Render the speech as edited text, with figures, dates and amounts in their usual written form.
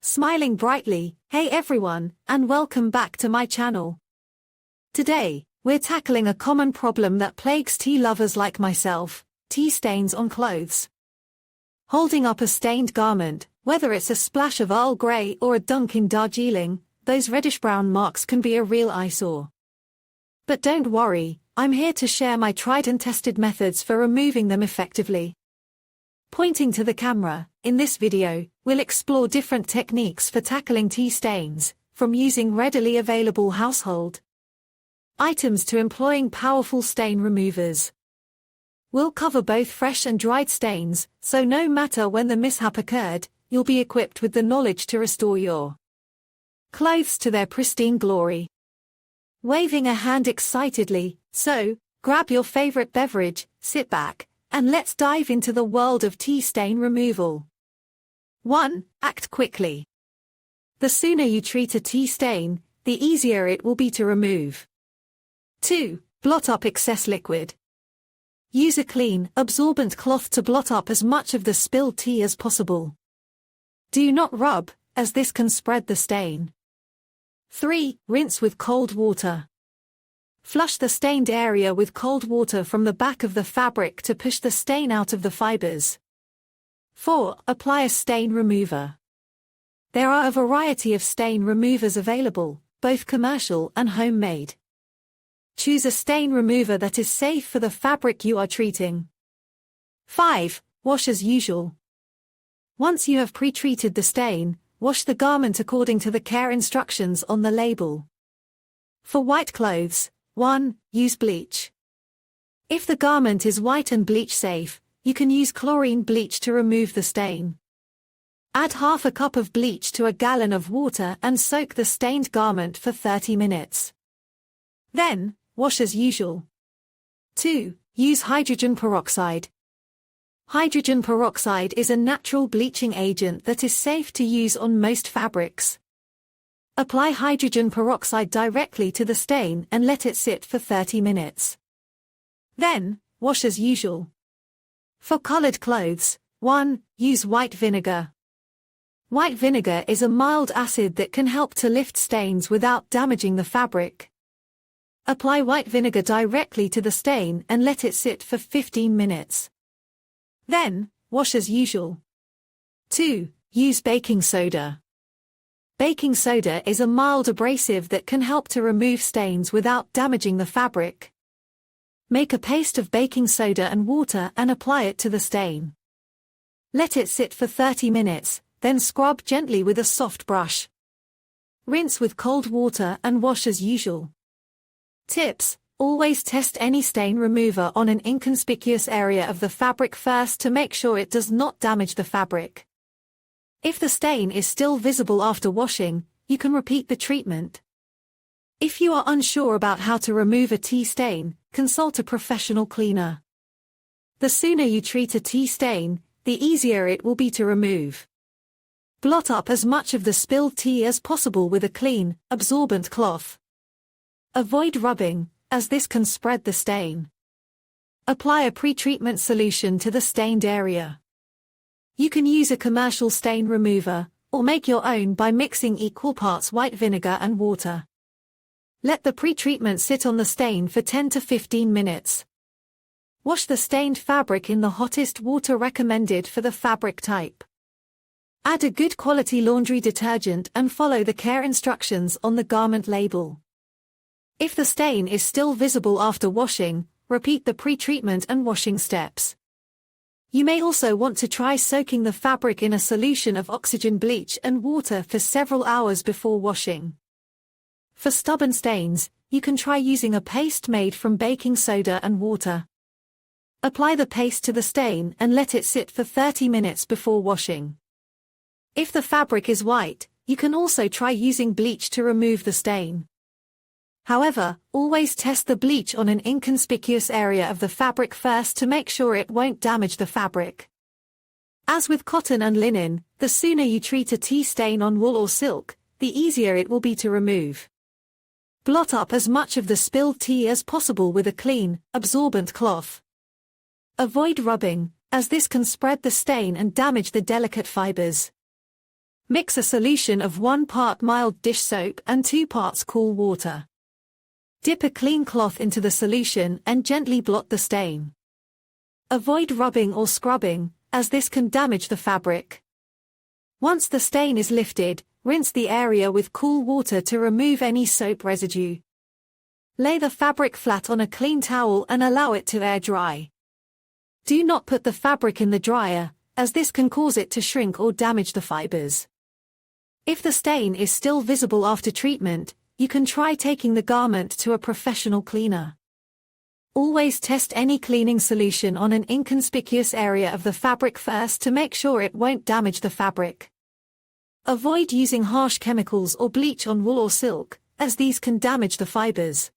Smiling brightly, hey everyone, and welcome back to my channel. Today, we're tackling a common problem that plagues tea lovers like myself, tea stains on clothes. Holding up a stained garment, whether it's a splash of Earl Grey or a dunk in Darjeeling, those reddish-brown marks can be a real eyesore. But don't worry, I'm here to share my tried and tested methods for removing them effectively. Pointing to the camera, in this video, we'll explore different techniques for tackling tea stains, from using readily available household items to employing powerful stain removers. We'll cover both fresh and dried stains, so no matter when the mishap occurred, you'll be equipped with the knowledge to restore your clothes to their pristine glory. Waving a hand excitedly, so, grab your favorite beverage, sit back, and let's dive into the world of tea stain removal. 1. Act quickly. The sooner you treat a tea stain, the easier it will be to remove. 2. Blot up excess liquid. Use a clean, absorbent cloth to blot up as much of the spilled tea as possible. Do not rub, as this can spread the stain. 3. Rinse with cold water. Flush the stained area with cold water from the back of the fabric to push the stain out of the fibers. 4. Apply a stain remover. There are a variety of stain removers available, both commercial and homemade. Choose a stain remover that is safe for the fabric you are treating. 5. Wash as usual. Once you have pre-treated the stain, wash the garment according to the care instructions on the label. For white clothes, 1. Use bleach. If the garment is white and bleach safe, you can use chlorine bleach to remove the stain. Add half a cup of bleach to a gallon of water and soak the stained garment for 30 minutes. Then, wash as usual. 2. Use hydrogen peroxide. Hydrogen peroxide is a natural bleaching agent that is safe to use on most fabrics. Apply hydrogen peroxide directly to the stain and let it sit for 30 minutes. Then, wash as usual. For colored clothes, 1. Use white vinegar. White vinegar is a mild acid that can help to lift stains without damaging the fabric. Apply white vinegar directly to the stain and let it sit for 15 minutes. Then, wash as usual. 2. Use baking soda. Baking soda is a mild abrasive that can help to remove stains without damaging the fabric. Make a paste of baking soda and water and apply it to the stain. Let it sit for 30 minutes, then scrub gently with a soft brush. Rinse with cold water and wash as usual. Tips: always test any stain remover on an inconspicuous area of the fabric first to make sure it does not damage the fabric. If the stain is still visible after washing, you can repeat the treatment. If you are unsure about how to remove a tea stain, consult a professional cleaner. The sooner you treat a tea stain, the easier it will be to remove. Blot up as much of the spilled tea as possible with a clean, absorbent cloth. Avoid rubbing, as this can spread the stain. Apply a pre-treatment solution to the stained area. You can use a commercial stain remover, or make your own by mixing equal parts white vinegar and water. Let the pre-treatment sit on the stain for 10 to 15 minutes. Wash the stained fabric in the hottest water recommended for the fabric type. Add a good quality laundry detergent and follow the care instructions on the garment label. If the stain is still visible after washing, repeat the pre-treatment and washing steps. You may also want to try soaking the fabric in a solution of oxygen bleach and water for several hours before washing. For stubborn stains, you can try using a paste made from baking soda and water. Apply the paste to the stain and let it sit for 30 minutes before washing. If the fabric is white, you can also try using bleach to remove the stain. However, always test the bleach on an inconspicuous area of the fabric first to make sure it won't damage the fabric. As with cotton and linen, the sooner you treat a tea stain on wool or silk, the easier it will be to remove. Blot up as much of the spilled tea as possible with a clean, absorbent cloth. Avoid rubbing, as this can spread the stain and damage the delicate fibers. Mix a solution of 1 part mild dish soap and 2 parts cool water. Dip a clean cloth into the solution and gently blot the stain. Avoid rubbing or scrubbing, as this can damage the fabric. Once the stain is lifted, rinse the area with cool water to remove any soap residue. Lay the fabric flat on a clean towel and allow it to air dry. Do not put the fabric in the dryer, as this can cause it to shrink or damage the fibers. If the stain is still visible after treatment, you can try taking the garment to a professional cleaner. Always test any cleaning solution on an inconspicuous area of the fabric first to make sure it won't damage the fabric. Avoid using harsh chemicals or bleach on wool or silk, as these can damage the fibers.